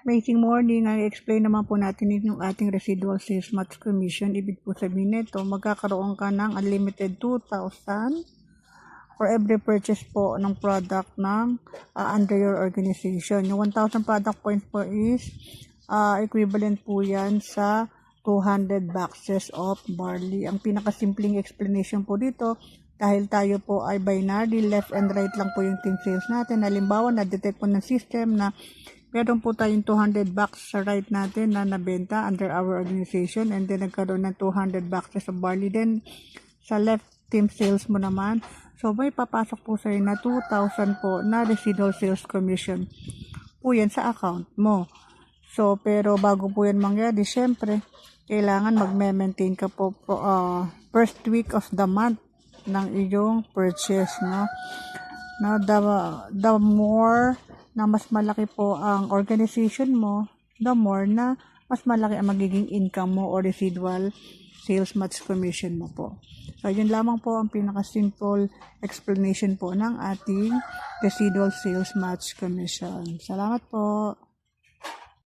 Amazing morning. I-explain naman po natin yung ating residual sales match commission. Ibig po sabihin nito, magkakaroon ka ng unlimited 2,000 for every purchase po ng product ng under your organization. Yung 1,000 product points po is equivalent po yan sa 200 boxes of barley. Ang pinakasimpleng explanation po dito, dahil tayo po ay binary, left and right lang po yung team sales natin. Halimbawa, na-detect po ng system na meron po tayong 200 box sa right natin na nabenta under our organization, and then nagkaroon ng 200 boxes of barley. Then, sa left team sales mo naman, so may papasok po sa'yo na 2,000 po na residual sales commission po yan sa account mo. So, pero bago po yan mangyari, syempre, kailangan mag-maintain ka po first week of the month ng iyong purchase, no? The more na mas malaki po ang organization mo, the more na mas malaki ang magiging income mo o residual sales match commission mo po. So, yun lamang po ang pinaka-simple explanation po ng ating residual sales match commission. Salamat po.